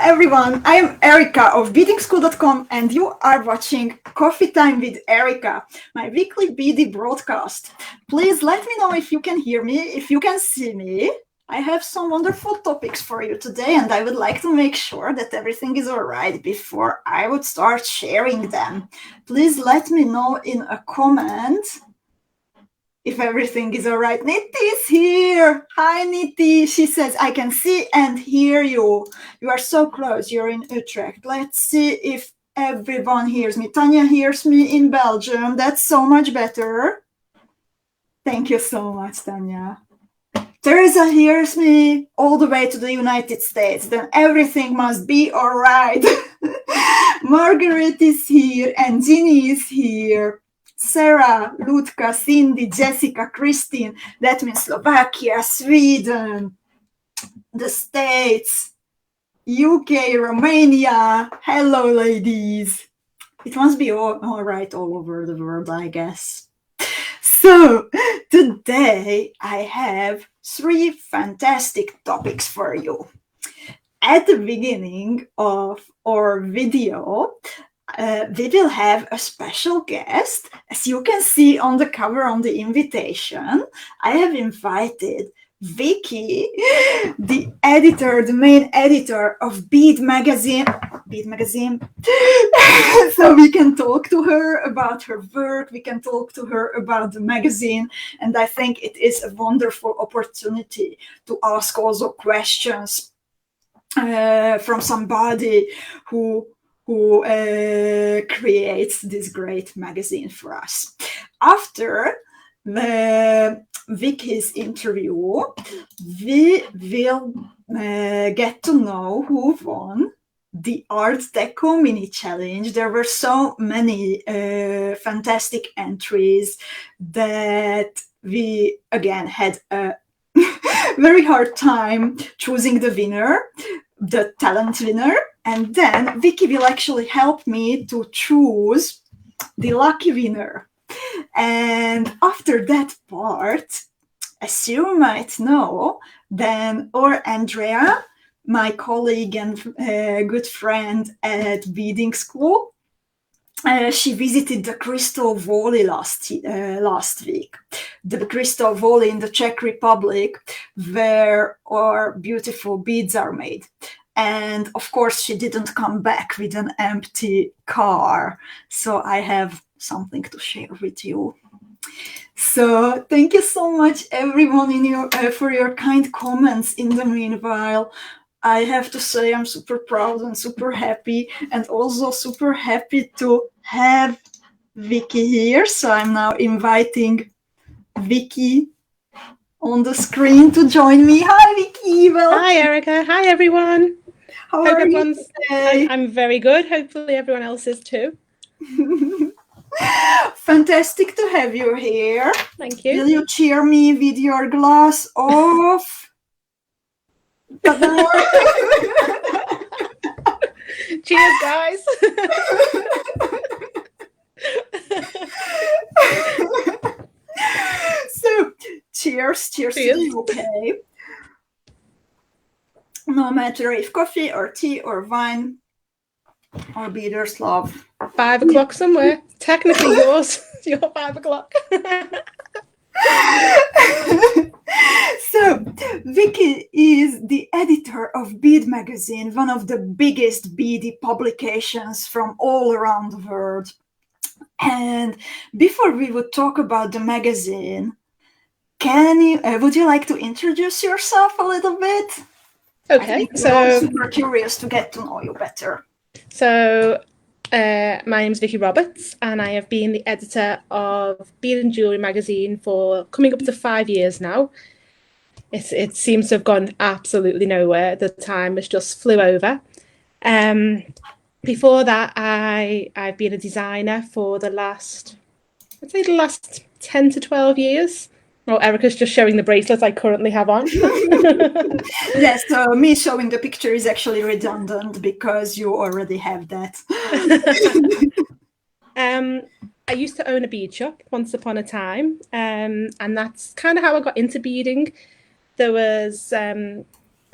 everyone, I am Erika of beadingschool.com and you are watching Coffee Time with Erika, my weekly beading broadcast. Please let me know if you can hear me, if you can see me. I have some wonderful topics for you today and I would like to make sure that everything is all right before I would start sharing them. Please let me know in a comment if everything is all right. Niti is here. Hi, Niti. She says, I can see and hear you. You are so close. You're in Utrecht. Let's see if everyone hears me. Tanya hears me in Belgium. That's so much better. Thank you so much, Tanya. Teresa hears me all the way to the United States. Then everything must be all right. Margaret is here and Ginny is here. Sarah, Ludka, Cindy, Jessica, Christine, that means Slovakia, Sweden, the States, UK, Romania. Hello, ladies. It must be all right all over the world, I guess. So, today I have 3 fantastic topics for you. At the beginning of our video, we will have a special guest. As you can see on the cover on the invitation, I have invited Vicky, the editor, the main editor of Bead Magazine. So we can talk to her about her work, we can talk to her about the magazine, and I think it is a wonderful opportunity to ask also questions from somebody who creates this great magazine for us. After Vicky's interview, we will get to know who won the Art Deco mini challenge. There were so many fantastic entries that we again had a very hard time choosing the winner, the talent winner. And then Vicky will actually help me to choose the lucky winner. And after that part, as you might know, then Andrea, my colleague and good friend at Beading School, she visited the Crystal Valley last week. The Crystal Valley in the Czech Republic, where our beautiful beads are made. And of course, she didn't come back with an empty car. So I have something to share with you. So thank you so much, everyone, for your kind comments in the meanwhile. I have to say I'm super proud and super happy, and also super happy to have Vicky here. So I'm now inviting Vicky on the screen to join me. Hi, Vicky. Welcome. Hi, Erika. Hi, everyone. How are you today? I'm very good. Hopefully everyone else is too. Fantastic to have you here. Thank you. Will you cheer me with your glass of... Cheers, guys. So, cheers to the UK. No matter if coffee or tea or wine, our beaders love. 5 o'clock somewhere. Technically yours. Your 5 o'clock. So, Vicky is the editor of Bead Magazine, one of the biggest beady publications from all around the world. And before we would talk about the magazine, would you like to introduce yourself a little bit? Okay, I'm super curious to get to know you better. So, my name's Vicky Roberts, and I have been the editor of Bead Jewellery Magazine for coming up to 5 years now. It seems to have gone absolutely nowhere. The time has just flew over. Before that, I've been a designer for the last 10 to 12 years. Oh, Erika's just showing the bracelets I currently have on. Yes, so me showing the picture is actually redundant because you already have that. I used to own a bead shop once upon a time, and that's kind of how I got into beading. There was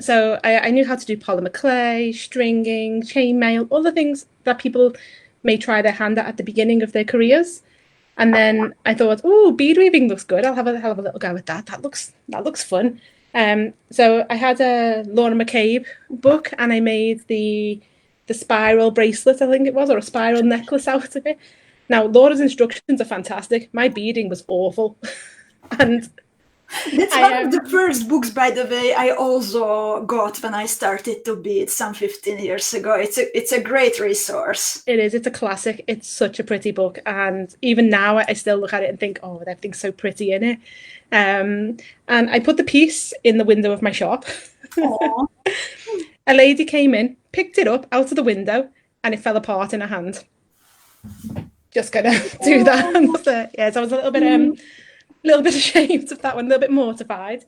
So I knew how to do polymer clay, stringing, chainmail, all the things that people may try their hand at the beginning of their careers. And then I thought, oh, bead weaving looks good. I'll have a little go with that. That looks fun. So I had a Laura McCabe book, and I made the spiral bracelet, I think it was, or a spiral necklace out of it. Now, Laura's instructions are fantastic. My beading was awful. And that's one of the first books, by the way, I also got when I started to bead some 15 years ago. It's a great resource. It is. It's a classic. It's such a pretty book, and even now I still look at it and think, oh, everything's so pretty in it. And I put the piece in the window of my shop. A lady came in, picked it up out of the window, and it fell apart in her hand. Just gonna do that. Yeah, so I was a little bit ashamed of that one, a little bit mortified.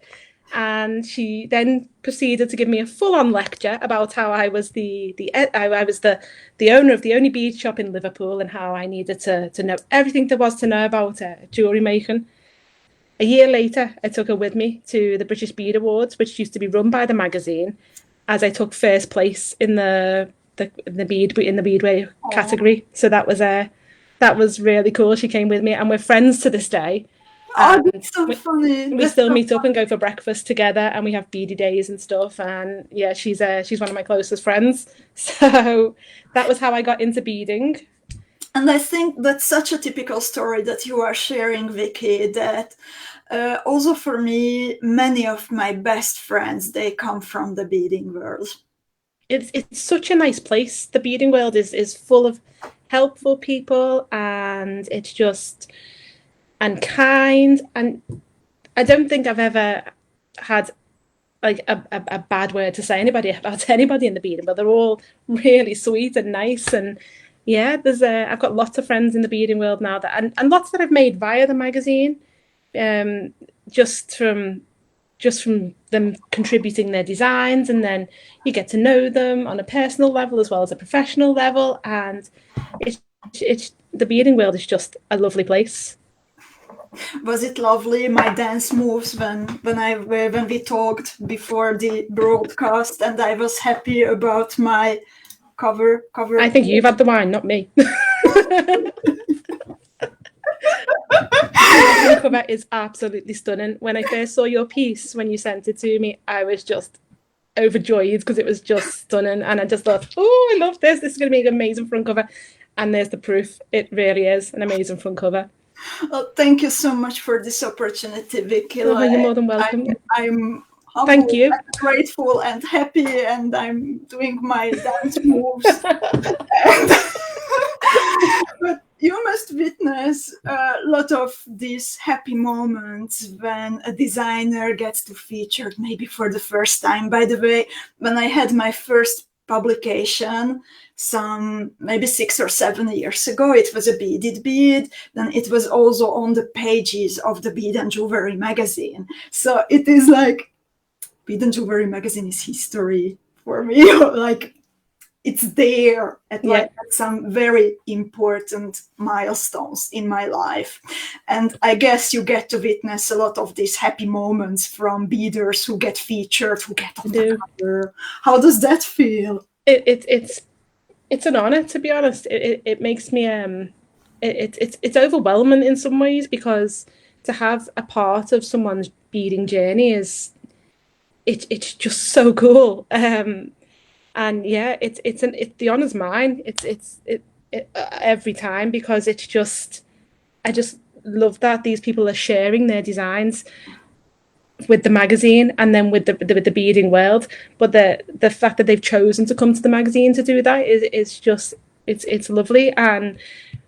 And she then proceeded to give me a full-on lecture about how I was the owner of the only bead shop in Liverpool, and how I needed to know everything there was to know about jewellery making. A year later, I took her with me to the British Bead Awards, which used to be run by the magazine, as I took first place in the beadwear category. So that was really cool. She came with me, and we're friends to this day. Oh, that's so funny. We still meet up and go for breakfast together, and we have beady days and stuff. And yeah, she's one of my closest friends. So that was how I got into beading. And I think that's such a typical story that you are sharing, Vicky, that also for me, many of my best friends, they come from the beading world. It's such a nice place. The beading world is full of helpful people, and it's just and kind, and I don't think I've ever had like a bad word to say about anybody in the beading, but they're all really sweet and nice. And yeah, I've got lots of friends in the beading world now, and lots that I've made via the magazine, just from them contributing their designs, and then you get to know them on a personal level as well as a professional level, and it's the beading world is just a lovely place. Was it lovely, my dance moves when we talked before the broadcast, and I was happy about my cover? I think you've had the wine, not me. The cover is absolutely stunning. When I first saw your piece, when you sent it to me, I was just overjoyed because it was just stunning, and I just thought, oh, I love this. This is going to be an amazing front cover. And there's the proof. It really is an amazing front cover. Well, thank you so much for this opportunity, Vicky. Oh, you're more than welcome. I'm humble, thank you. and grateful and happy, and I'm doing my dance moves. But you must witness a lot of these happy moments when a designer gets to feature maybe for the first time. By the way, when I had my first publication some maybe 6 or 7 years ago, it was a beaded bead. Then it was also on the pages of the Bead Jewellery Magazine. So it is like Bead Jewellery Magazine is history for me. Like it's there at some very important milestones in my life. And I guess you get to witness a lot of these happy moments from beaders who get featured, who get on the cover. How does that feel? It's an honor, to be honest. It makes me it's overwhelming in some ways, because to have a part of someone's beading journey it's just so cool. And yeah, the honor's mine. It's every time, because I just love that these people are sharing their designs with the magazine and then with the beading world. But the fact that they've chosen to come to the magazine to do that is just it's lovely, and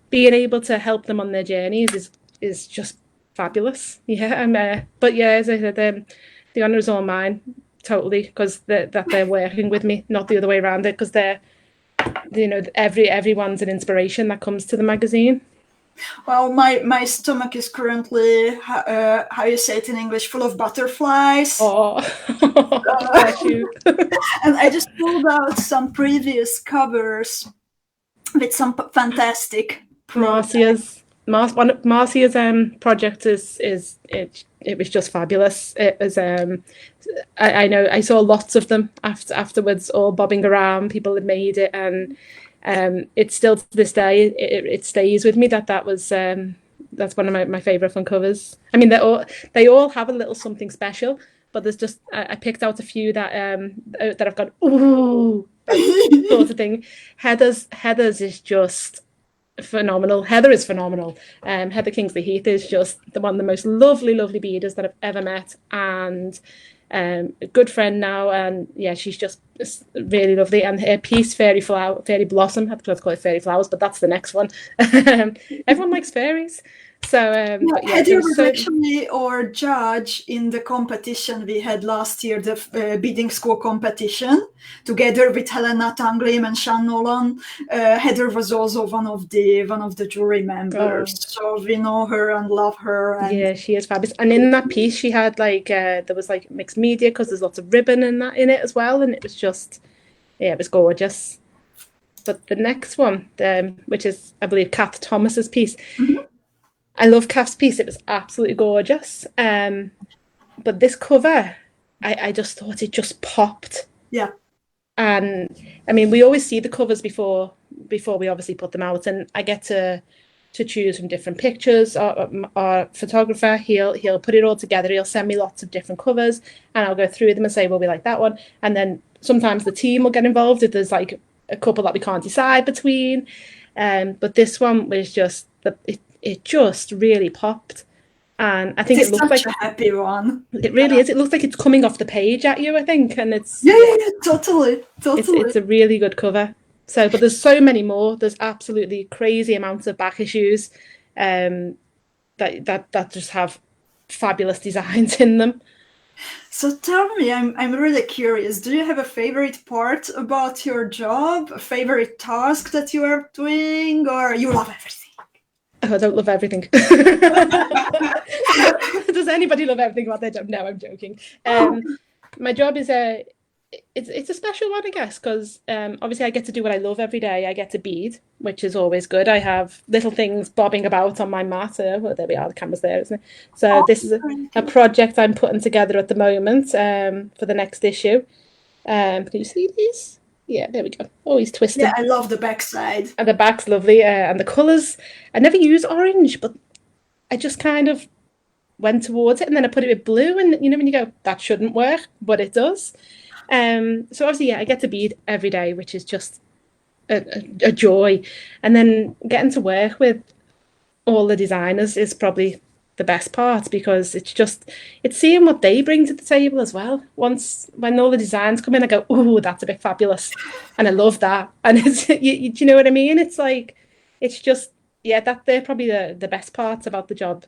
being able to help them on their journeys is just fabulous. Yeah, but yeah, as I said, the honor is all mine. Totally, because that they're working with me, not the other way around it, because everyone's an inspiration that comes to the magazine. Well, my stomach is currently, how you say it in English, full of butterflies. Oh, bless you. And I just pulled out some previous covers with some fantastic Gracias. Marcia's project it was just fabulous. It was I know I saw lots of them afterwards, all bobbing around. People had made it, and it's still to this day it stays with me that was that's one of my favorite fun covers. I mean, they all have a little something special, but there's just I picked out a few that I've got ooh sort of thing. Heather's is just phenomenal. Heather is phenomenal. Heather Kingsley-Heath is just one of the most lovely beaders that I've ever met, and a good friend now. And yeah, she's just really lovely. And her piece, Fairy Blossom, I have to call it Fairy Flowers, but that's the next one. Everyone likes fairies. So Heather was actually our judge in the competition we had last year, the beading school competition, together with Helena Tanglim and Sean Nolan. Heather was also one of the jury members, so we know her and love her. And yeah, she is fabulous. And in that piece, she had there was mixed media because there's lots of ribbon in it as well, and it was just it was gorgeous. But the next one, which is I believe Kath Thomas's piece. Mm-hmm. I love Kath's piece. It was absolutely gorgeous. But this cover, I just thought it just popped. Yeah. And I mean, we always see the covers before we obviously put them out, and I get to choose from different pictures. Our photographer, he'll put it all together. He'll send me lots of different covers, and I'll go through them and say, well, we like that one. And then sometimes the team will get involved if there's like a couple that we can't decide between. But this one was just it just really popped, and I think it looks like a happy one. It really is. It looks like it's coming off the page at you, I think, and it's totally. It's a really good cover. So, but there's so many more. There's absolutely crazy amounts of back issues, that just have fabulous designs in them. So tell me, I'm really curious. Do you have a favorite part about your job? A favorite task that you are doing, or you love everything? Oh, I don't love everything. Does anybody love everything about their job? No, I'm joking. My job is it's a special one, I guess, because obviously I get to do what I love every day. I get to bead, which is always good. I have little things bobbing about on my mat. Well, there we are, the camera's there, isn't it? So this is a project I'm putting together at the moment for the next issue. Can you see these? Yeah, there we go. Oh, he's twisted. Yeah, I love the back side. And the back's lovely. And the colours, I never use orange, but I just kind of went towards it, and then I put it with blue, and you know when you go, that shouldn't work, but it does. So obviously, yeah, I get to bead every day, which is just a joy. And then getting to work with all the designers is probably the best part, because it's seeing what they bring to the table as well. When all the designs come in, I go, oh, that's a bit fabulous, and I love that. And it's do you know what I mean? It's like, it's just, yeah, that they're probably the best parts about the job.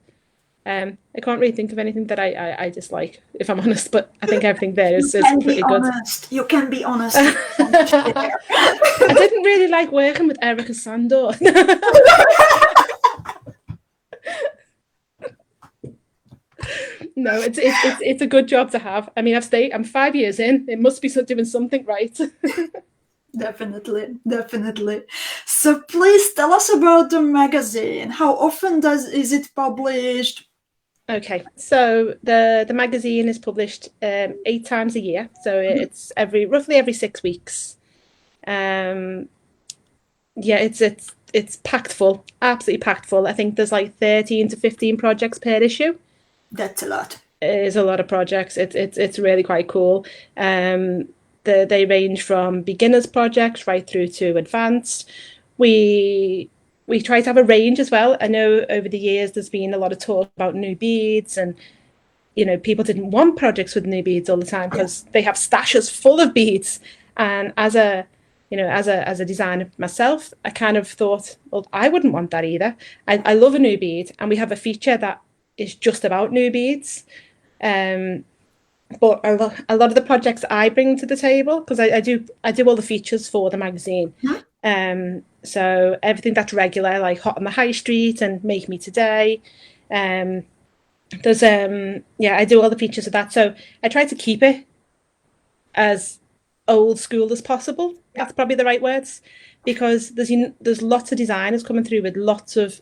I can't really think of anything that I dislike, if I'm honest, but I think everything there is pretty good. You can be honest. I didn't really like working with Erika Sandor. No, it's a good job to have. I mean, I'm 5 years in. It must be doing something right. Definitely. So please tell us about the magazine. How often is it published? Okay, so the magazine is published 8 times a year. So it's roughly every 6 weeks. Yeah, it's packed full, absolutely packed full. I think there's like 13 to 15 projects per issue. That's a lot. It is a lot of projects. It's really quite cool. They range from beginners projects right through to advanced. We try to have a range as well. I know over the years there's been a lot of talk about new beads, and you know, people didn't want projects with new beads all the time because they have stashes full of beads. And as a designer myself, I kind of thought, well, I wouldn't want that either. I love a new bead, and we have a feature that is just about new beads. But a lot of the projects I bring to the table, because I do all the features for the magazine. So everything that's regular, like Hot on the High Street and Make Me Today. There's I do all the features of that. So I try to keep it as old school as possible. That's probably the right words, because there's lots of designers coming through with lots of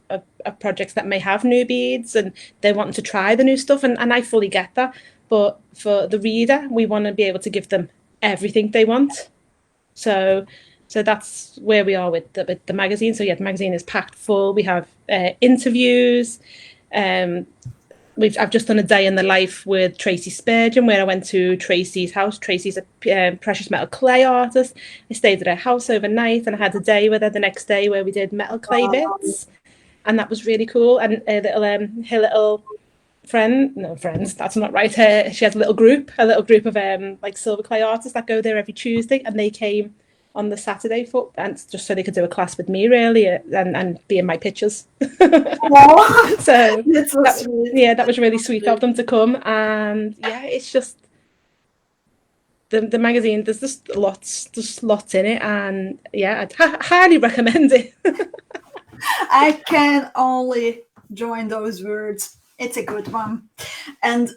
projects that may have new beads and they want to try the new stuff, and I fully get that. But for the reader, we want to be able to give them everything they want. So that's where we are with the magazine. So yeah, the magazine is packed full. We have interviews. I've just done a day in the life with Tracy Spurgeon, where I went to Tracy's house. Tracy's a precious metal clay artist. I stayed at her house overnight, and I had a day with her the next day where we did metal clay bits, and that was really cool. And her little friends, that's not right. She has a little group of like silver clay artists that go there every Tuesday, and they came on the Saturday and just so they could do a class with me, really, and be in my pictures. Wow. So sweet. Yeah, that was really sweet of them to come. And yeah, it's just the magazine, there's just lots in it, and yeah, I'd highly recommend it. I can only join those words. It's a good one. And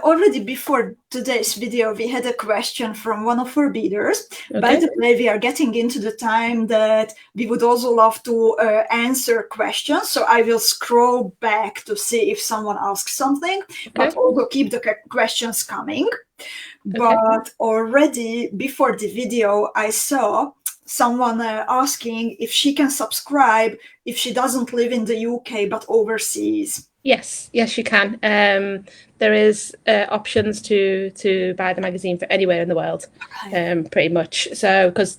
already before today's video, we had a question from one of our beaders. Okay. By the way, we are getting into the time that we would also love to answer questions. So I will scroll back to see if someone asks something, but also keep the questions coming. Okay. But already before the video, I saw someone asking if she can subscribe if she doesn't live in the UK but overseas. Yes, you can. There is options to buy the magazine for anywhere in the world, pretty much. So, because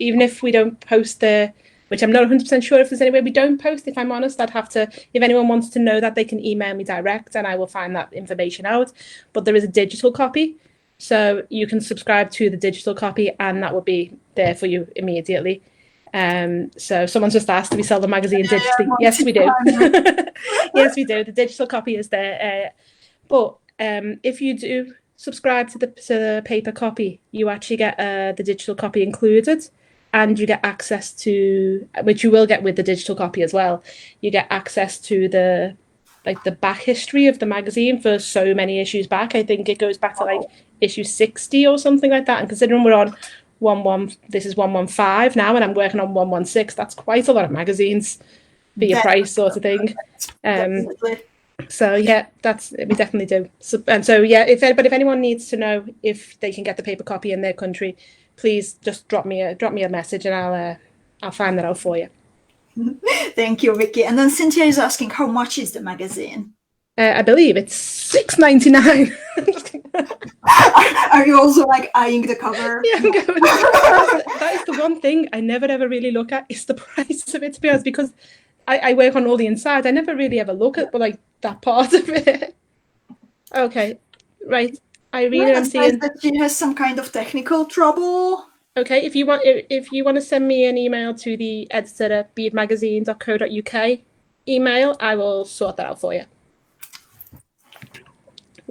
even if we don't post which I'm not 100% sure if there's any way we don't post, if I'm honest, I'd have to, if anyone wants to know that, they can email me direct and I will find that information out. But there is a digital copy, so you can subscribe to the digital copy and that will be there for you immediately. So someone's just asked, do we sell the magazine digitally? Yes, we do. Yes, we do. The digital copy is there. But if you do subscribe to the paper copy, you actually get the digital copy included, and you get access to, which you will get with the digital copy as well. You get access to the back history of the magazine for so many issues back. I think it goes back to like issue 60 or something like that. And considering we're on this is 115 now, and I'm working on 116. That's quite a lot of magazines for your price, sort of thing. So yeah, we definitely do. So yeah, if anyone needs to know if they can get the paper copy in their country, please just drop me a message, and I'll find that out for you. Thank you, Vicky. And then Cynthia is asking, how much is the magazine? I believe it's $6.99. Are you also like eyeing the cover? Yeah, I'm going. That is the one thing I never ever really look at, is the price of it, to be honest, because I work on all the inside. I never really ever look at like that part of it. Okay, right. Irina, I'm seeing that she has some kind of technical trouble. Okay, if you want to send me an email to the editor at beadmagazine.co.uk email, I will sort that out for you.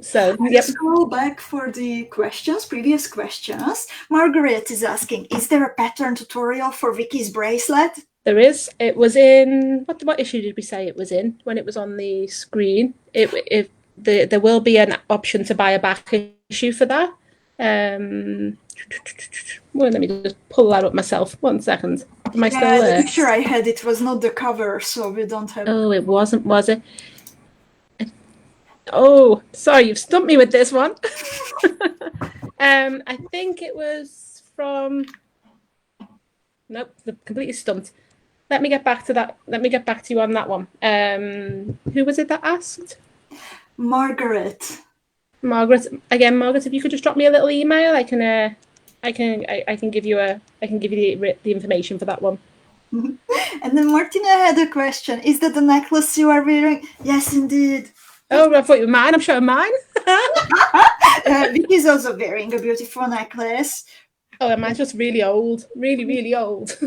So, yep. Scroll back for the previous questions. Margaret is asking, is there a pattern tutorial for Vicky's bracelet? There is. It was in, what issue did we say it was in when it was on the screen? There will be an option to buy a back issue for that. Well, let me just pull that up myself. 1 second. Am I still there? The picture I had, it was not the cover, so we don't have... Oh, it wasn't, was it? Oh, sorry, you've stumped me with this one. I think it was from... Nope, completely stumped. Let me get back to that. Let me get back to you on that one. Who was it that asked? Margaret. Margaret, if you could just drop me a little email, I can give you the information for that one. And then Martina had a question. Is that the necklace you are wearing? Yes, indeed. Oh, I thought you were mine. I'm showing mine. Vicky's also wearing a beautiful necklace. Oh, and mine's just really old, really old,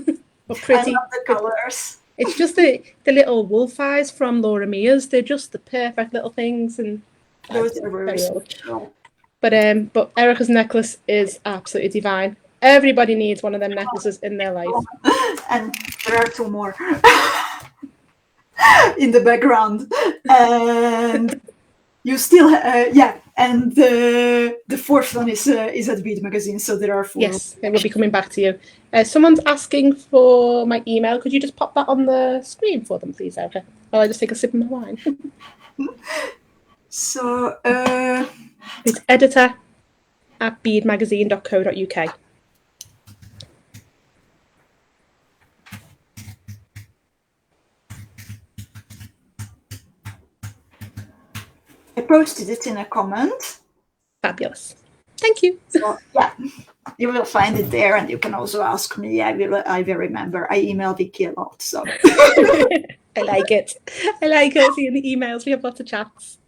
but pretty. I love the colors. It's just the little wolf eyes from Laura Mia's. They're just the perfect little things, and those are very special. But Erika's necklace is absolutely divine. Everybody needs one of them necklaces in their life. And there are 2 more in the background. And You still, yeah, and the fourth one is at Bead Magazine, so there are 4. Yes, it will be coming back to you. Someone's asking for my email. Could you just pop that on the screen for them, please, Erika? While I just take a sip of my wine. So it's editor@beadmagazine.co.uk. I posted it in a comment. Fabulous. Thank you. So, yeah, you will find it there, and you can also ask me. I will remember. I email Vicky a lot, so. I like it. I like it. Seeing the emails. We have lots of chats.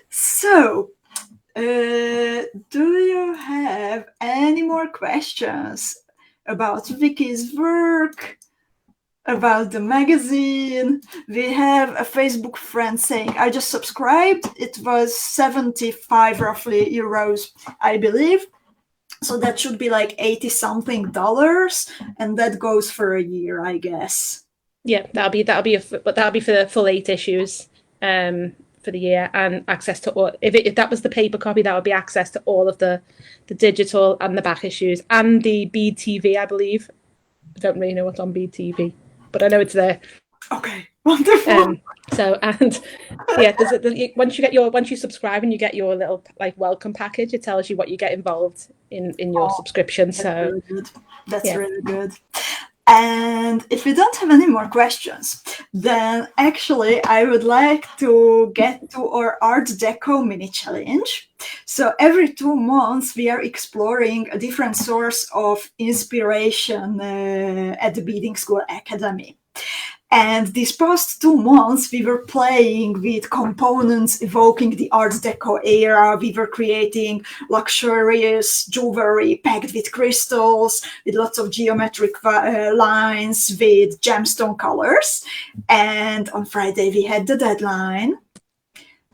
So, do you have any more questions about Vicky's work, about the magazine? We have a Facebook friend saying, I just subscribed. It was 75 roughly euros, I believe. So that should be like $80-something, and that goes for a year, I guess. Yeah, that'll be for the full 8 issues for the year, and access to all. If that was the paper copy, that would be access to all of the digital and the back issues and the Bead TV, I believe. I don't really know what's on Bead TV, but I know it's there. Okay, wonderful. So, and yeah, once you subscribe and you get your little like welcome package, it tells you what you get involved in your subscription. That's So really good. That's really good. And if we don't have any more questions, then actually I would like to get to our Art Deco mini challenge. So every 2 months we are exploring a different source of inspiration at the Beading School Academy. And these past 2 months, we were playing with components evoking the Art Deco era. We were creating luxurious jewelry packed with crystals, with lots of geometric lines, with gemstone colors. And on Friday, we had the deadline.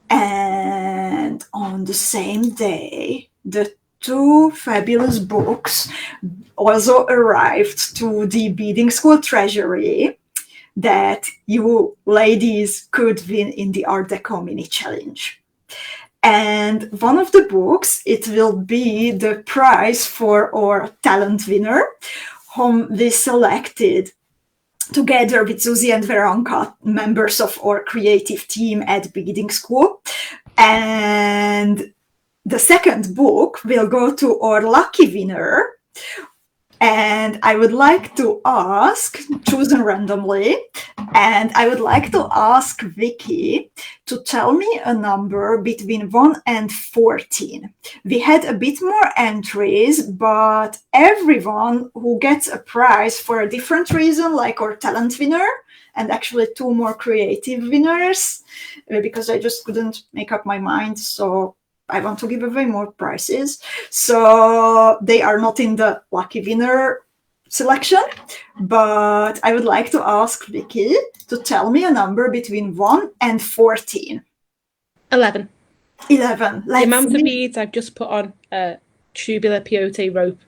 And on the same day, the 2 fabulous books also arrived to the Beading School treasury that you ladies could win in the Art Deco mini challenge. And one of the books, it will be the prize for our talent winner, whom we selected together with Susie and Veronica, members of our creative team at Beading School. And the second book will go to our lucky winner. And I would like to ask, chosen randomly, and I would like to ask Vicky to tell me a number between 1 and 14. We had a bit more entries, but everyone who gets a prize for a different reason, like our talent winner, and actually 2 more creative winners, because I just couldn't make up my mind, so I want to give away more prizes. So they are not in the lucky winner selection, but I would like to ask Vicky to tell me a number between 1 and 14. 11. 11. The amount of beads I've just put on a tubular peyote rope.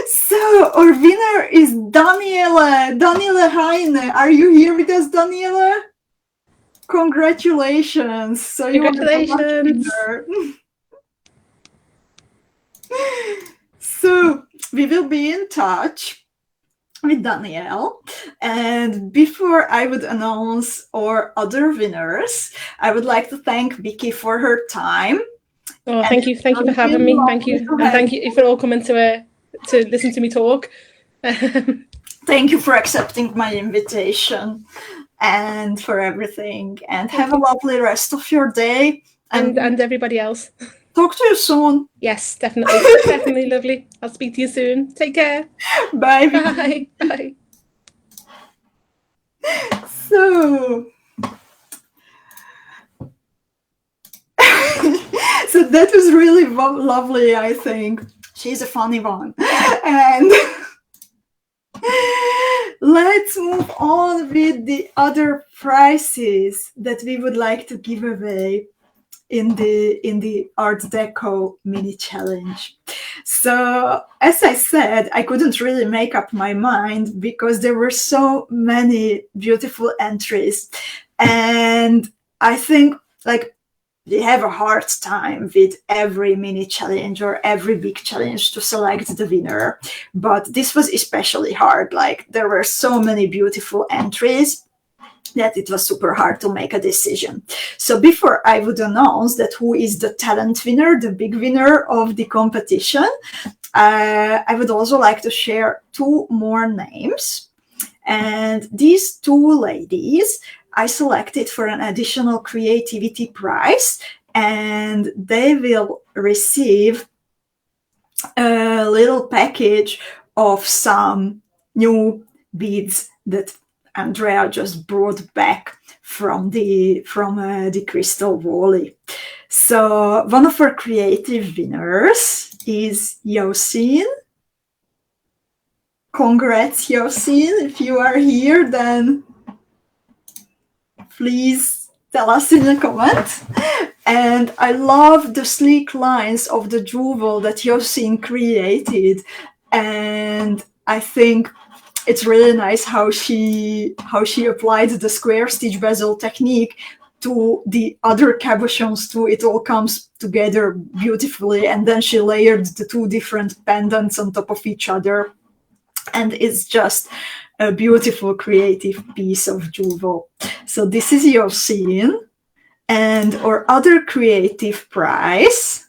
So our winner is Daniela Heine. Are you here with us, Daniela? Congratulations. So Congratulations. So we will be in touch with Danielle. And before I would announce our other winners, I would like to thank Vicky for her time. Oh, thank you. Thank you for having me. Thank you. And thank you for all coming to listen to me talk. Thank you for accepting my invitation and for everything. And have a lovely rest of your day. And everybody else. Talk to you soon. Yes, definitely. Definitely lovely. I'll speak to you soon. Take care. Bye. Bye. Bye. So that was really lovely, I think. She's a funny one. And let's move on with the other prizes that we would like to give away in the Art Deco mini challenge. So, as I said, I couldn't really make up my mind because there were so many beautiful entries. And I think, like, we have a hard time with every mini challenge or every big challenge to select the winner. But this was especially hard. Like, there were so many beautiful entries that it was super hard to make a decision. So before I would announce that who is the talent winner, the big winner of the competition, I would also like to share two more names. And these two ladies I selected for an additional creativity prize, and they will receive a little package of some new beads that Andrea just brought back from the crystal Wally. So one of our creative winners is Yosin. Congrats, Yosin. If you are here, then please tell us in the comment. And I love the sleek lines of the jewel that Yosin created. And I think it's really nice how she applied the square stitch bezel technique to the other cabochons too. It all comes together beautifully, and then she layered the two different pendants on top of each other, and it's just a beautiful creative piece of jewel. So this is your scene, and our other creative prize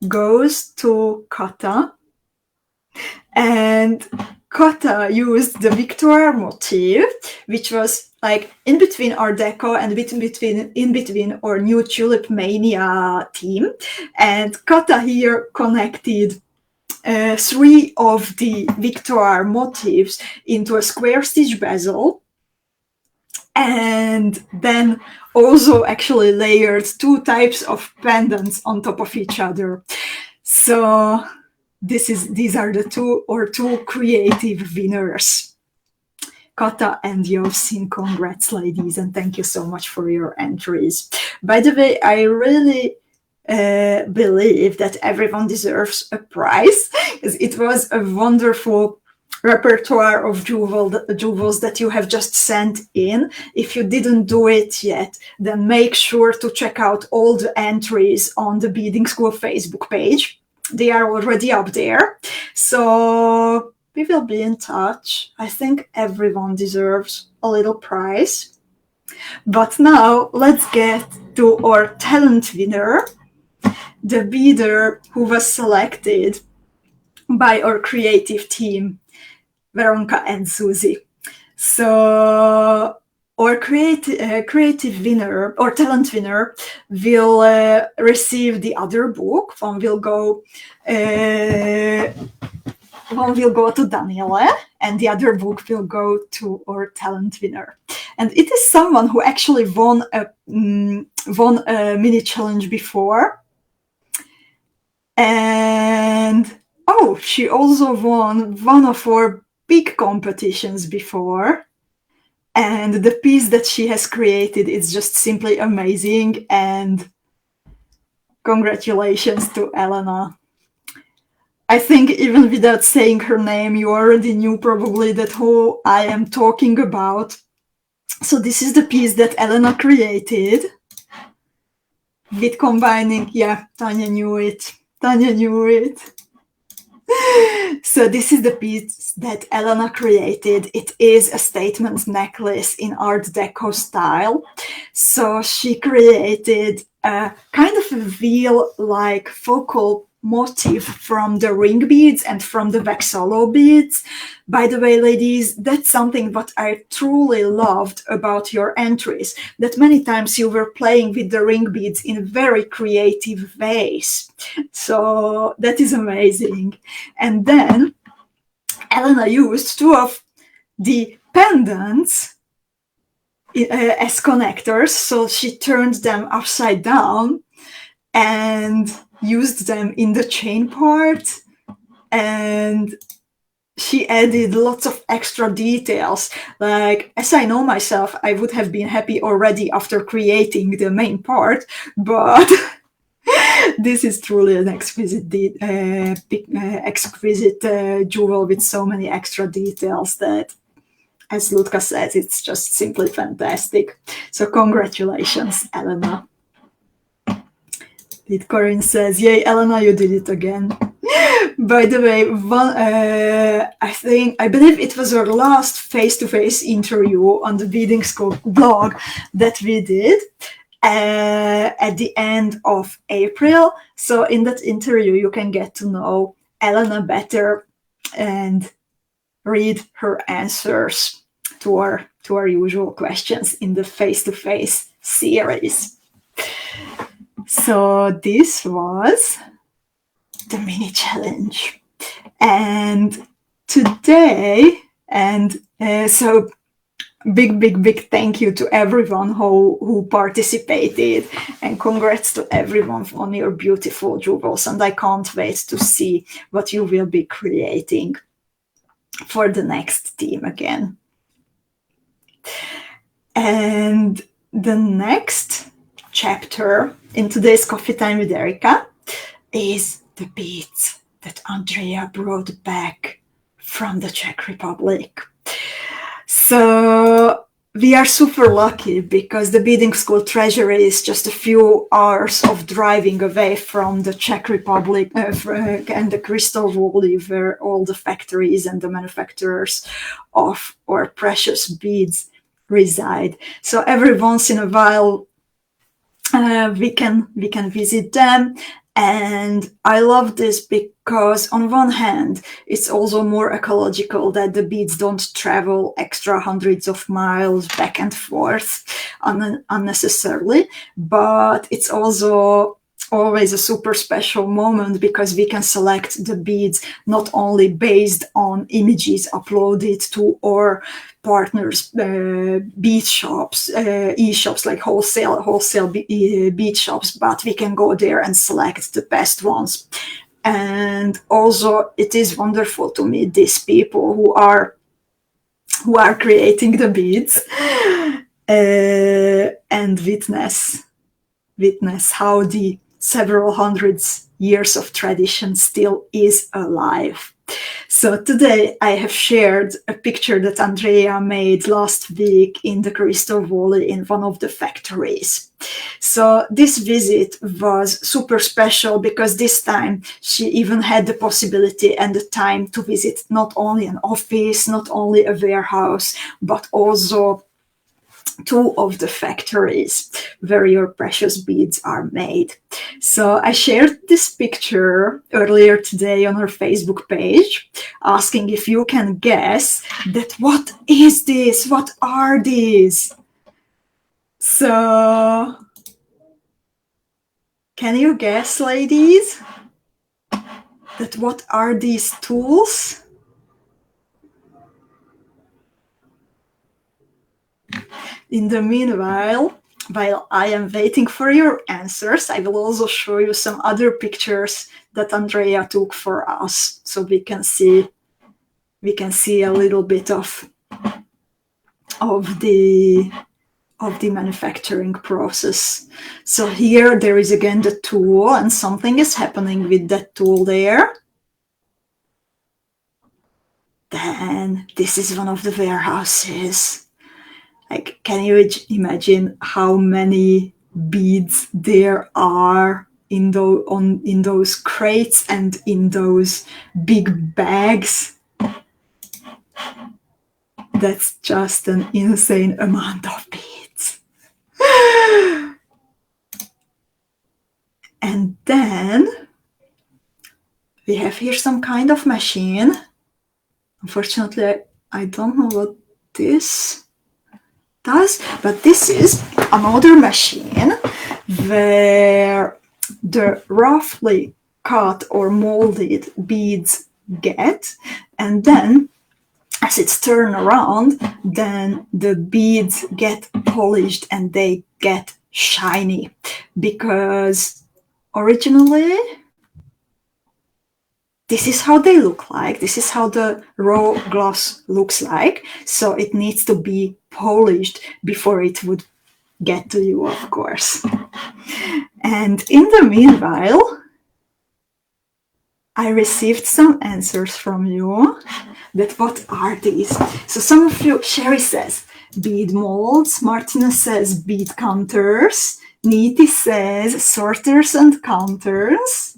goes to Kata, and Kata used the Victoire motif, which was like in between Art Deco and in between our new Tulip Mania theme. And Kata here connected three of the Victoire motifs into a square stitch bezel, and then also actually layered two types of pendants on top of each other. So these are the two creative winners, Kata and Yosin. Congrats, ladies, and thank you so much for your entries. By the way, I really believe that everyone deserves a prize, because it was a wonderful repertoire of jewels that you have just sent in. If you didn't do it yet, then make sure to check out all the entries on the Beading School Facebook page. They are already up there. So we will be in touch. I think everyone deserves a little prize. But now let's get to our talent winner, the beader who was selected by our creative team, Veronica and Susie. So our creative winner or talent winner will receive the other book. One will go to Daniele, and the other book will go to our talent winner. And it is someone who actually won a mini challenge before. And she also won one of our big competitions before. And the piece that she has created is just simply amazing. And congratulations to Elena. I think even without saying her name, you already knew probably that who I am talking about. So this is the piece that Elena created with combining, Tanya knew it. So this is the piece that Elena created. It is a statement necklace in Art Deco style. So she created a kind of a wheel-like focal motif from the ring beads and from the Vexolo beads. By the way, ladies, that's something what I truly loved about your entries, that many times you were playing with the ring beads in very creative ways. So that is amazing. And then Elena used two of the pendants as connectors, so she turned them upside down and used them in the chain part, and she added lots of extra details. Like, as I know myself, I would have been happy already after creating the main part, but This is truly an exquisite jewel with so many extra details that, as Ludka says, it's just simply fantastic. So congratulations, Elena. Corinne says, yay, Elena, you did it again. By the way, I believe it was our last face-to-face interview on the Beading School blog that we did at the end of April. So in that interview, you can get to know Elena better and read her answers to our usual questions in the face-to-face series. So this was the mini challenge, and today, so big thank you to everyone who participated, and congrats to everyone on your beautiful jewels, and I can't wait to see what you will be creating for the next team again. And the next chapter in today's Coffee Time with Erika is the beads that Andrea brought back from the Czech Republic. So we are super lucky because the Beading School treasury is just a few hours of driving away from the Czech Republic and the Crystal Valley, where all the factories and the manufacturers of our precious beads reside. So every once in a while we can visit them. And I love this because on one hand, it's also more ecological that the beads don't travel extra hundreds of miles back and forth unnecessarily, but it's also always a super special moment because we can select the beads not only based on images uploaded to our partners bead shops, e-shops, like wholesale bead shops, but we can go there and select the best ones. And also it is wonderful to meet these people who are creating the beads and witness how the several hundreds years of tradition still is alive. So today I have shared a picture that Andrea made last week in the Crystal Valley in one of the factories. So this visit was super special because this time she even had the possibility and the time to visit not only an office, not only a warehouse, but also two of the factories where your precious beads are made. So I shared this picture earlier today on our Facebook page, asking if you can guess that what is this? What are these? So can you guess, ladies, that what are these tools? In the meanwhile, while I am waiting for your answers, I will also show you some other pictures that Andrea took for us, so we can see a little bit of the manufacturing process. So here there is again the tool, and something is happening with that tool there. Then this is one of the warehouses. Like, can you imagine how many beads there are in those crates and in those big bags? That's just an insane amount of beads. And then we have here some kind of machine. Unfortunately, I don't know what this does, but this is another machine where the roughly cut or molded beads get, and then as it's turned around, then the beads get polished and they get shiny, because originally this is how they look like. This is how the raw gloss looks like. So it needs to be polished before it would get to you, of course. And in the meanwhile, I received some answers from you. That what are these? So some of you, Sherry says bead molds, Martina says bead counters, Neeti says sorters and counters,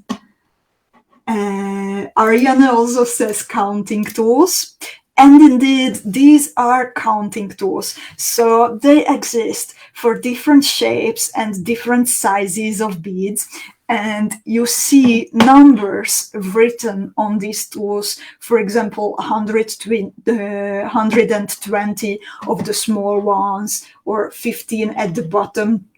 Ariana also says counting tools. And indeed, these are counting tools. So they exist for different shapes and different sizes of beads. And you see numbers written on these tools, for example, 120 of the small ones, or 15 at the bottom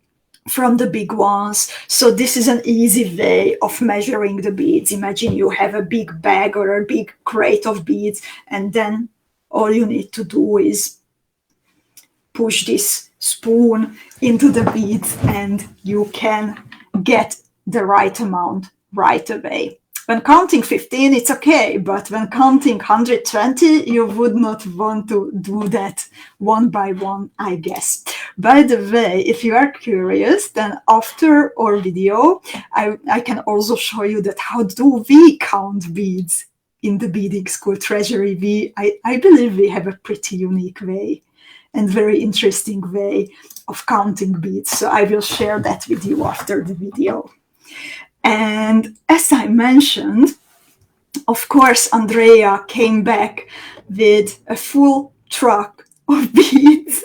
from the big ones. So this is an easy way of measuring the beads. Imagine you have a big bag or a big crate of beads, and then all you need to do is push this spoon into the beads and you can get the right amount right away. When counting 15, it's okay, but when counting 120, you would not want to do that one by one, I guess. By the way, if you are curious, then after our video, I can also show you that how do we count beads in the beading school treasury. I believe we have a pretty unique way and very interesting way of counting beads. So I will share that with you after the video. And as I mentioned, of course, Andrea came back with a full truck of beads.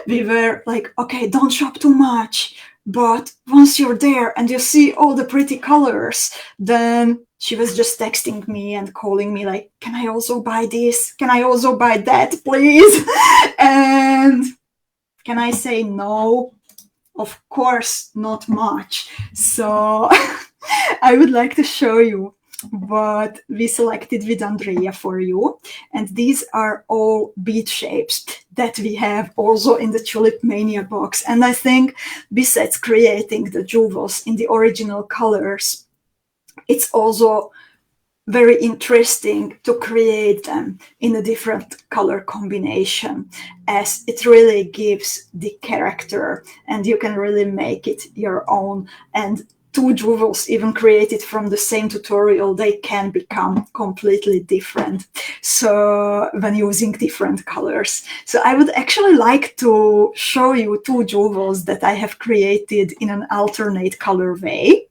We were like, okay, don't shop too much. But once you're there and you see all the pretty colors, then she was just texting me and calling me like, can I also buy this? Can I also buy that, please? And can I say no? Of course, not much. So I would like to show you what we selected with Andrea for you. And these are all bead shapes that we have also in the Tulip Mania box. And I think besides creating the jewels in the original colors, it's also very interesting to create them in a different color combination, as it really gives the character and you can really make it your own. And two jewels even created from the same tutorial, they can become completely different, so when using different colors. So I would actually like to show you two jewels that I have created in an alternate color way.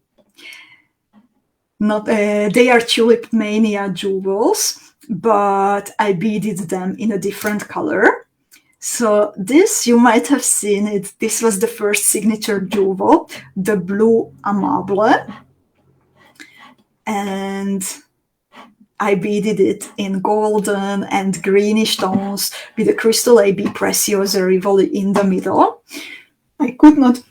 They are Tulip Mania jewels, but I beaded them in a different color. So this, you might have seen it. This was the first signature jewel, the blue amable. And I beaded it in golden and greenish tones with a crystal AB Preciosa Rivoli in the middle. I could not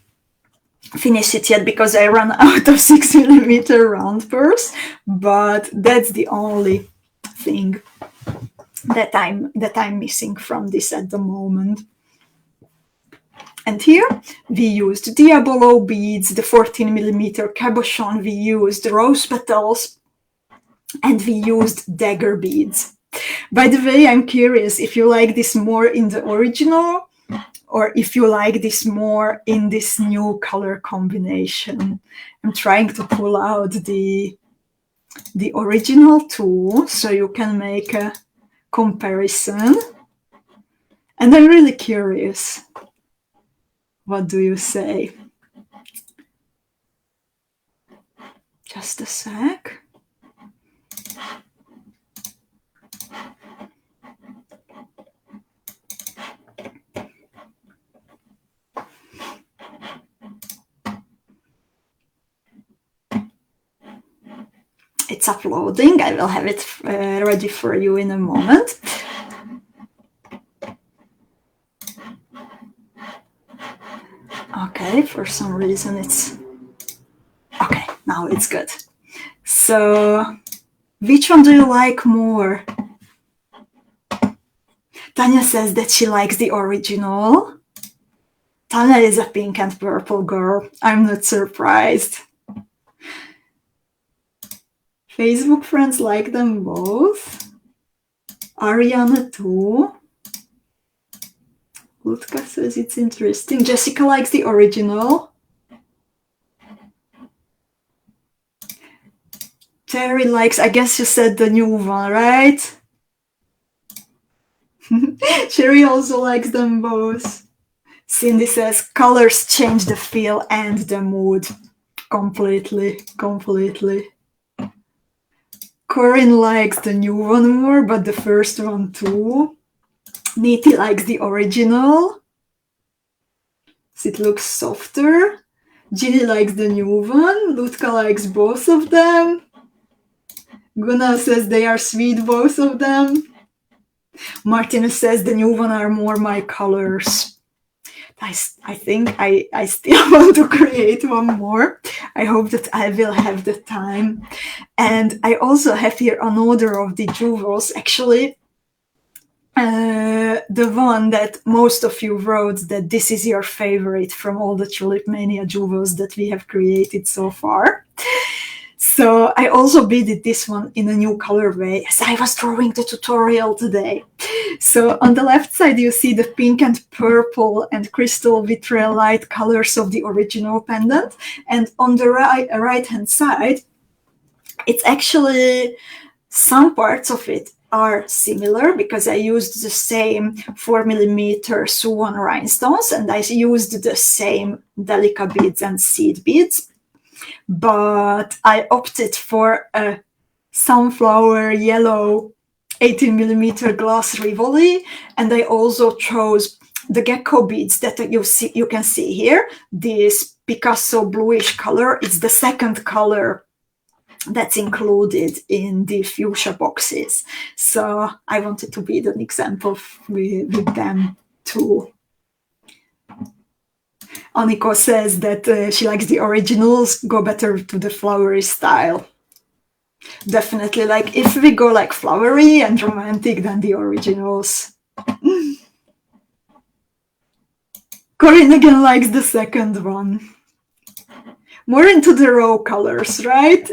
finish it yet because I ran out of 6mm round purse, but that's the only thing that I'm missing from this at the moment. And here we used Diabolo beads, the 14mm cabochon, we used rose petals, and we used dagger beads. By the way, I'm curious if you like this more in the original or if you like this more in this new color combination. I'm trying to pull out the original too, so you can make a comparison. And I'm really curious. What do you say? Just a sec. It's uploading. I will have it ready for you in a moment. Okay, for some reason it's... Okay, now it's good. So, which one do you like more? Tanya says that she likes the original. Tanya is a pink and purple girl. I'm not surprised. Facebook friends like them both. Ariana too. Lutka says it's interesting. Jessica likes the original. Terry likes, I guess you said the new one, right? Sherry also likes them both. Cindy says, colors change the feel and the mood. Completely. Corinne likes the new one more, but the first one too. Niti likes the original. It looks softer. Ginny likes the new one. Lutka likes both of them. Gunnar says they are sweet, both of them. Martina says the new one are more my colors. I think I still want to create one more. I hope that I will have the time. And I also have here another of the jewels, actually. The one that most of you wrote that this is your favorite from all the Tulip Mania jewels that we have created so far. So I also beaded this one in a new colorway as I was drawing the tutorial today. So on the left side you see the pink and purple and crystal vitriol light colors of the original pendant, and on the right hand side it's actually some parts of it are similar because I used the same 4mm Suwon rhinestones and I used the same Delica beads and seed beads, but I opted for a sunflower yellow 18mm glass Rivoli, and I also chose the Gecko beads that you can see here. This Picasso bluish color, it's the second color that's included in the fuchsia boxes. So I wanted to be an example with them too. Aniko says that she likes the originals, go better to the flowery style. Definitely, like if we go like flowery and romantic, then the originals. Corinne again likes the second one. More into the raw colors, right?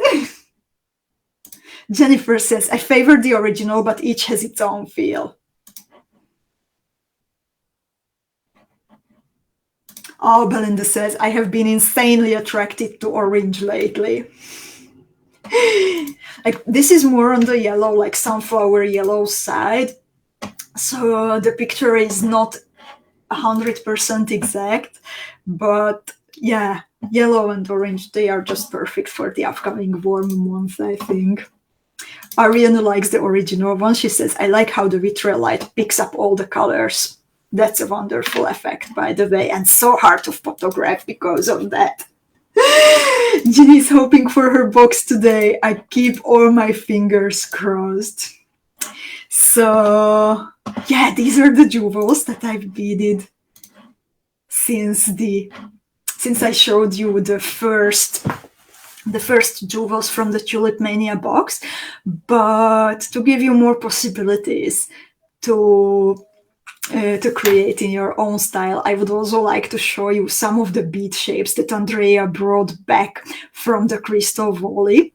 Jennifer says, I favor the original, but each has its own feel. Oh, Belinda says, I have been insanely attracted to orange lately. Like this is more on the yellow, like sunflower yellow side. So the picture is not 100% exact, but yeah, yellow and orange, they are just perfect for the upcoming warm months, I think. Ariana likes the original one. She says, I like how the vitriol light picks up all the colors. That's a wonderful effect, by the way, and so hard to photograph because of that. Ginny's hoping for her box today. I keep all my fingers crossed. So, yeah, these are the jewels that I've beaded since I showed you the first jewels from the Tulip Mania box, but to give you more possibilities to create in your own style, I would also like to show you some of the bead shapes that Andrea brought back from the Crystal Volley.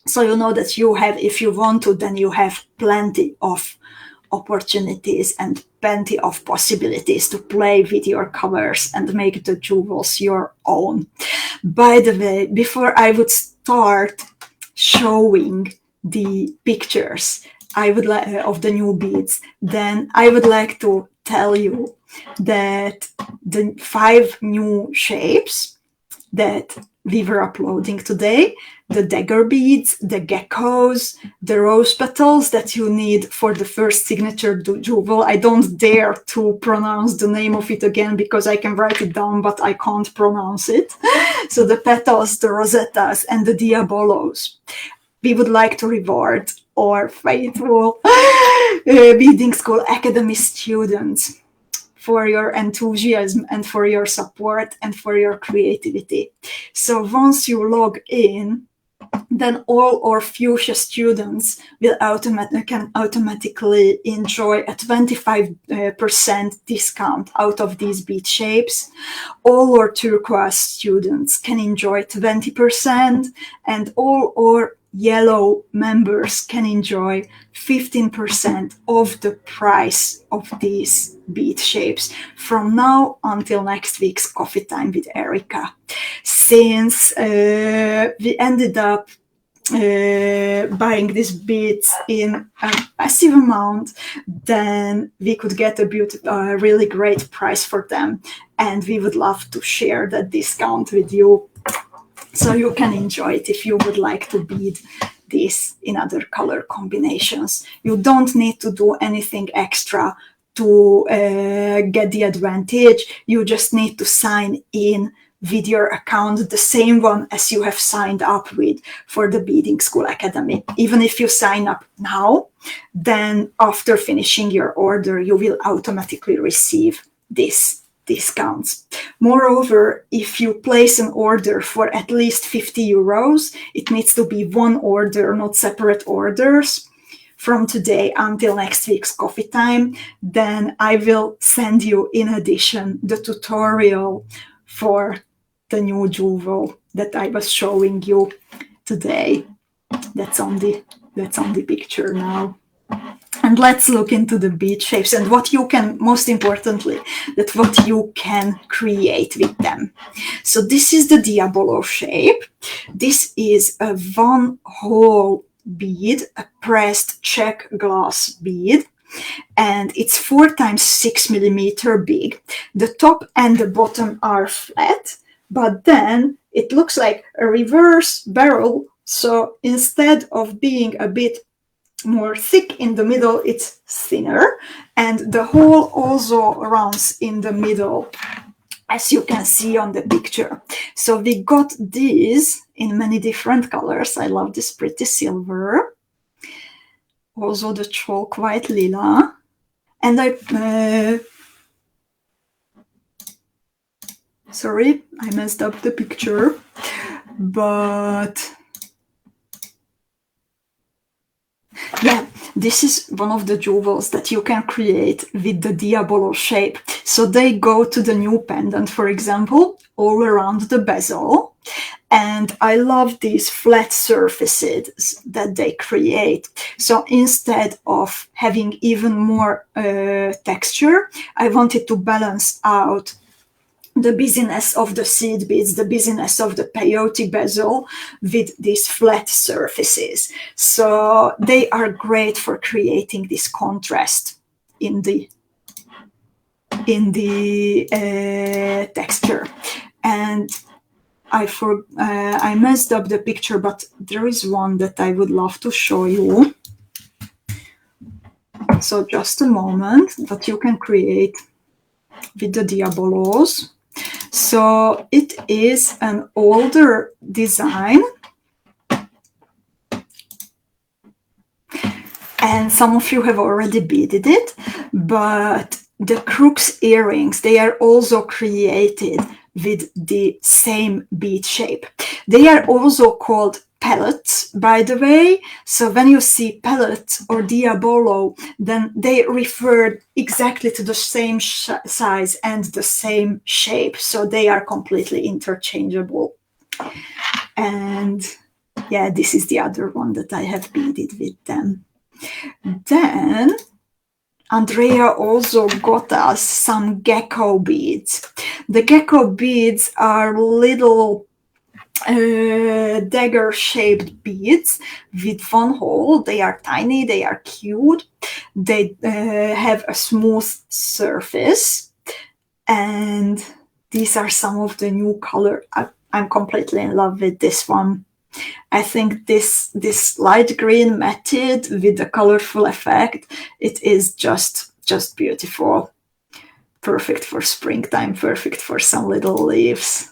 So you know that you have, if you want to, then you have plenty of opportunities and plenty of possibilities to play with your colors and make the jewels your own. By the way, before I would start showing the pictures of the new beads, then I would like to tell you that the 5 new shapes that we were uploading today, the dagger beads, the geckos, the rose petals that you need for the first signature jewel. I don't dare to pronounce the name of it again because I can write it down, but I can't pronounce it. So the petals, the rosettas, and the diabolos. We would like to reward our faithful Beading School Academy students for your enthusiasm and for your support and for your creativity. So once you log in, then all our fuchsia students can automatically enjoy a 25% discount out of these bead shapes. All our turquoise students can enjoy 20%, and all our yellow members can enjoy 15% of the price of these bead shapes from now until next week's Coffee Time with Erika. Since we ended up buying these beads in a massive amount, then we could get a really great price for them, and we would love to share that discount with you, so you can enjoy it if you would like to bead this in other color combinations. You don't need to do anything extra to get the advantage. You just need to sign in with your account, the same one as you have signed up with for the Beading School Academy. Even if you sign up now, then after finishing your order, you will automatically receive this discounts. Moreover, if you place an order for at least 50 euros, it needs to be one order, not separate orders, from today until next week's coffee time. Then I will send you, in addition, the tutorial for the new jewel that I was showing you today. That's on the picture now. And let's look into the bead shapes and what you can, most importantly, that what you can create with them. So this is the Diabolo shape. This is a one whole bead, a pressed check glass bead, and it's 4 times 6 millimeter big. The top and the bottom are flat, but then it looks like a reverse barrel. So instead of being a bit more thick in the middle, it's thinner, and the hole also runs in the middle, as you can see on the picture. So we got these in many different colors. I love this pretty silver, also the chalk white lila, and sorry, I messed up the picture, but yeah, this is one of the jewels that you can create with the Diabolo shape. So they go to the new pendant, for example, all around the bezel. And I love these flat surfaces that they create. So instead of having even more texture, I wanted to balance out the busyness of the seed beads, the busyness of the peyote bezel with these flat surfaces. So they are great for creating this contrast in the texture. And I messed up the picture, but there is one that I would love to show you. So just a moment, that you can create with the Diabolos. So it is an older design, and some of you have already beaded it, but the crux earrings, they are also created with the same bead shape. They are also called pellets, by the way. So when you see pellets or Diabolo, then they refer exactly to the same size and the same shape. So they are completely interchangeable. And yeah, this is the other one that I have beaded with them. Then Andrea also got us some gecko beads. The gecko beads are little dagger-shaped beads with one hole. They are tiny, they are cute, they have a smooth surface, and these are some of the new color. I'm completely in love with this one. I think this light green matted with the colorful effect, it is just beautiful. Perfect for springtime, perfect for some little leaves.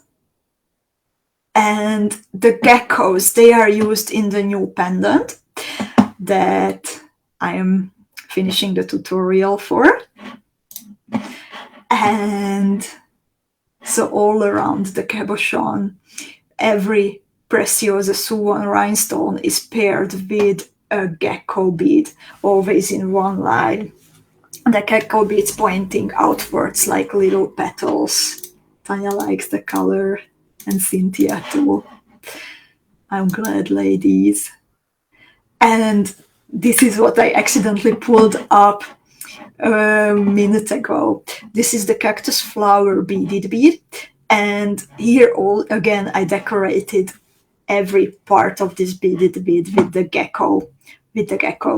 And the geckos, they are used in the new pendant that I am finishing the tutorial for. And so all around the cabochon, every Preciosa Suwon rhinestone is paired with a gecko bead, always in one line. The gecko beads pointing outwards like little petals. Tanya likes the color, and Cynthia too. I'm glad, ladies. And this is what I accidentally pulled up a minute ago. This is the cactus flower beaded bead. And here all again I decorated every part of this beaded bead with the gecko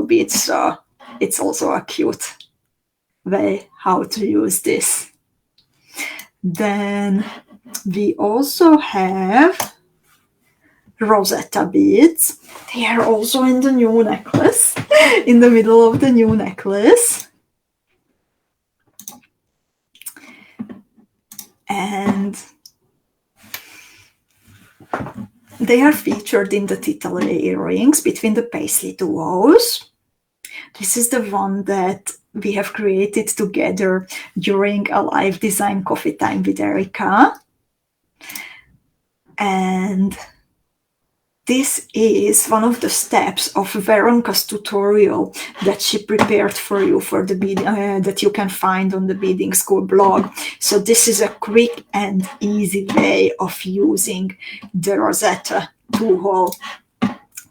beads. So it's also a cute way how to use this. Then we also have Rosetta beads. They are also in the new necklace, in the middle of the new necklace. And they are featured in the tittle earrings between the Paisley Duos. This is the one that we have created together during a live design coffee time with Erika. And this is one of the steps of Veronika's tutorial that she prepared for you for the bead that you can find on the Beading School blog. So this is a quick and easy way of using the Rosetta 2-hole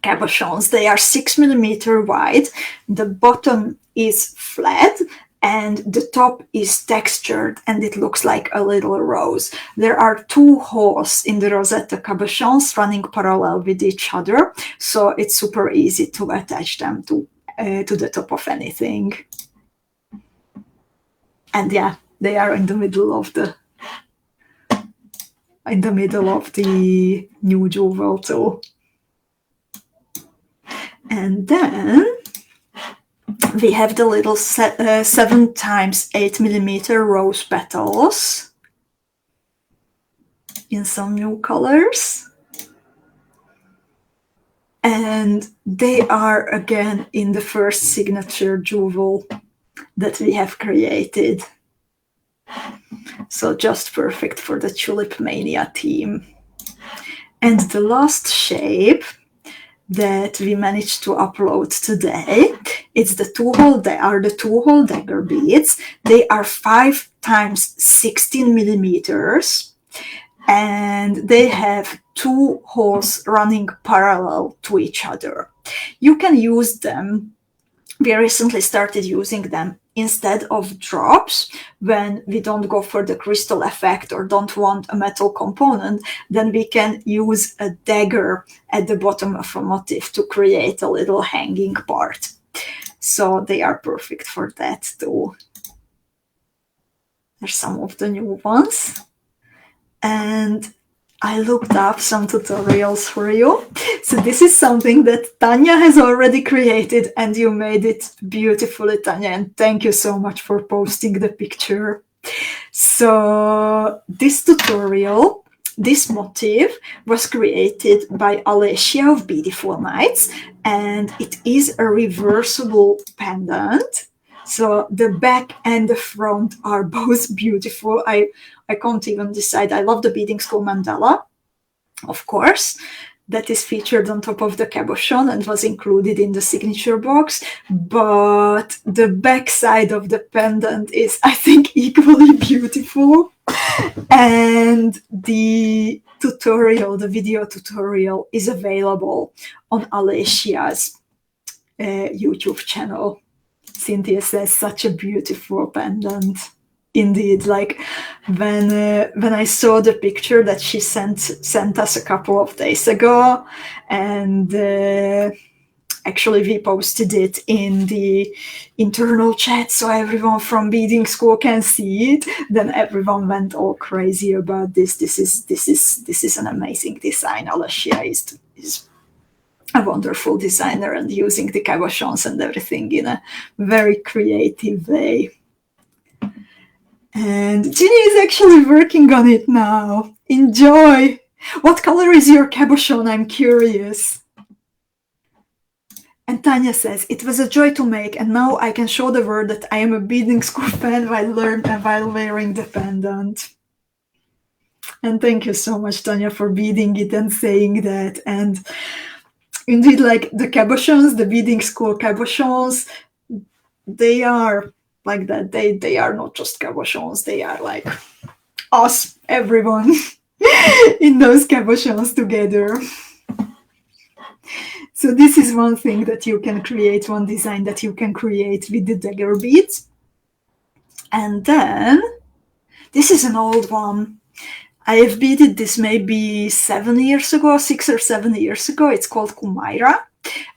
cabochons. They are 6 mm wide. The bottom is flat and the top is textured and it looks like a little rose. There are 2 holes in the Rosetta cabochons running parallel with each other, so it's super easy to attach them to the top of anything. And yeah, they are in the middle of the new jewel too. And then we have the little 7 times 8 mm rose petals in some new colors. And they are again in the first signature jewel that we have created. So just perfect for the Tulip Mania theme. And the last shape that we managed to upload today, it's the 2-hole. They are the 2-hole dagger beads. They are 5 times 16 millimeters, and they have 2 holes running parallel to each other. You can use them. We recently started using them instead of drops when we don't go for the crystal effect or don't want a metal component. Then we can use a dagger at the bottom of a motif to create a little hanging part. So they are perfect for that too. There's some of the new ones. And I looked up some tutorials for you. So this is something that Tanya has already created, and you made it beautifully, Tanya, and thank you so much for posting the picture. So this tutorial, this motif was created by 𝐷𝐿𝐻𝐿 of Beautiful Nights, and it is a reversible pendant. So the back and the front are both beautiful. I can't even decide. I love the Beading School mandala, of course, that is featured on top of the cabochon and was included in the signature box. But the back side of the pendant is, I think, equally beautiful. And the tutorial, the video tutorial, is available on 𝐷𝐿𝐻𝐿's YouTube channel. Cynthia says, such a beautiful pendant. Indeed, like when I saw the picture that she sent us a couple of days ago, and actually we posted it in the internal chat so everyone from Beading School can see it, then everyone went all crazy about this. This is an amazing design. 𝐷𝐿𝐻𝐿 is a wonderful designer and using the cabochons and everything in a very creative way. And Ginny is actually working on it now. Enjoy! What color is your cabochon? I'm curious. And Tanya says, it was a joy to make, and now I can show the world that I am a Beading School fan while wearing the pendant. And thank you so much, Tanya, for beading it and saying that. And indeed, like the cabochons, the Beading School cabochons, they are like that. They are not just cabochons, they are like us, everyone in those cabochons together. So this is one thing that you can create, one design that you can create with the dagger beads. And then this is an old one. I have beaded this maybe 7 years ago, 6 or 7 years ago. It's called 𝐿𝐻𝐿,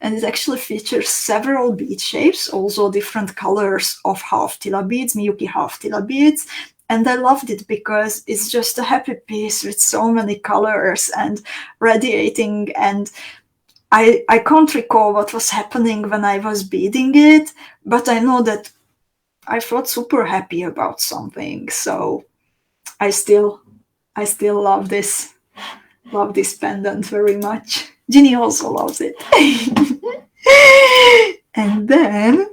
and it actually features several bead shapes, also different colors of 𝐻𝐿𝐻𝐿 beads, Miyuki 𝐻𝐿𝐻𝐿 beads. And I loved it because it's just a happy piece with so many colors and radiating. And I can't recall what was happening when I was beading it, but I know that I felt super happy about something. So I still love this pendant very much. Ginny also loves it. And then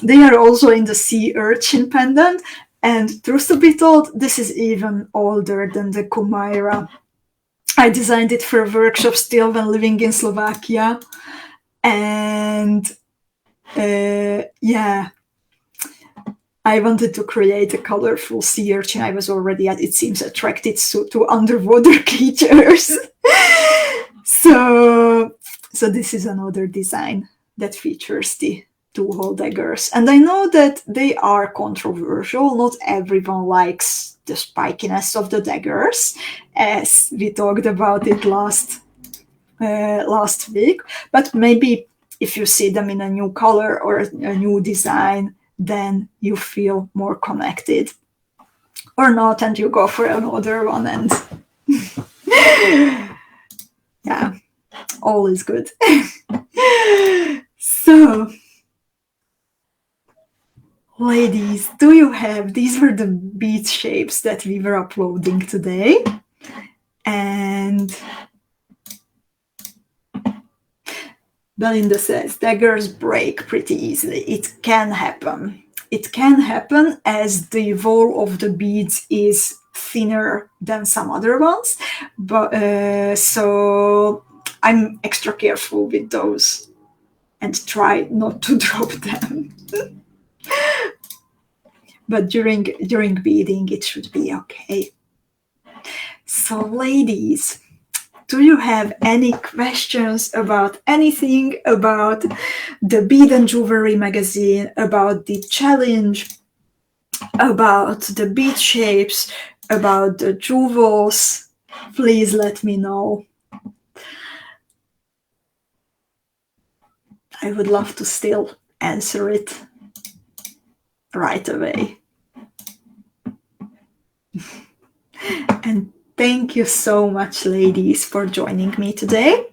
they are also in the sea urchin pendant. And truth to be told, this is even older than the 𝐿𝐻𝐿. I designed it for a workshop still when living in Slovakia. And yeah, I wanted to create a colorful sea urchin. I was already, it seems, attracted to underwater creatures. So this is another design that features the 2-hole daggers. And I know that they are controversial. Not everyone likes the spikiness of the daggers, as we talked about it last week. But maybe if you see them in a new color or a new design, then you feel more connected. Or not, and you go for another one, and yeah, all is good. So, ladies, do you have, these were the bead shapes that we were uploading today. And Belinda says, daggers break pretty easily. It can happen. It can happen as the wall of the beads is thinner than some other ones. But so I'm extra careful with those and try not to drop them. But during beading, it should be okay. So, ladies, do you have any questions about anything about the Bead Jewellery Magazine, about the challenge, about the bead shapes, about the jewels? Please let me know. I would love to still answer it right away. And thank you so much, ladies, for joining me today.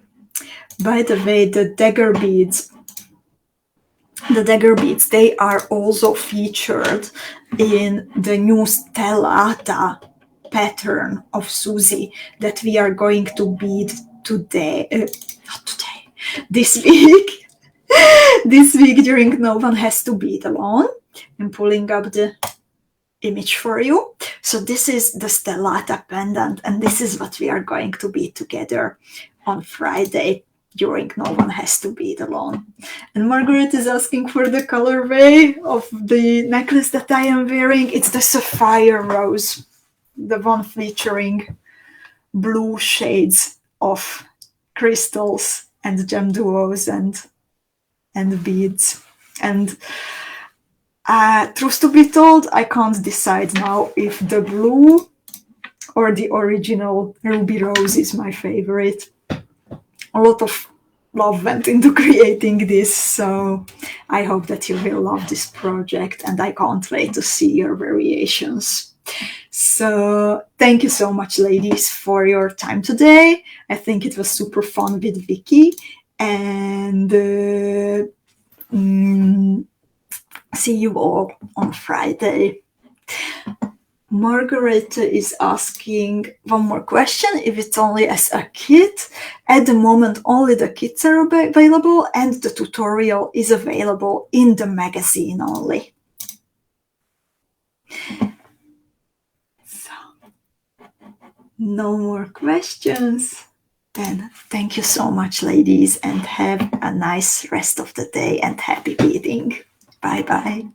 By the way, the dagger beads, they are also featured in the new stellata pattern of Susie that we are going to bead this week. This week during No One Has to Bead Alone. I'm pulling up the image for you. So this is the stellata pendant, and this is what we are going to bead together on Friday during No One Has to Bead Alone. And Margaret is asking for the colorway of the necklace that I am wearing. It's the sapphire rose, the one featuring blue shades of crystals and gem duos and beads. And truth to be told, I can't decide now if the blue or the original ruby rose is my favorite. A lot of love went into creating this, so I hope that you will love this project, and I can't wait to see your variations. So thank you so much, ladies, for your time today. I think it was super fun with Vicky, and see you all on Friday. Margaret is asking one more question, if it's only as a kit. At the moment, only the kits are available, and the tutorial is available in the magazine only. So, no more questions. Then thank you so much, ladies, and have a nice rest of the day and happy beading. Bye-bye.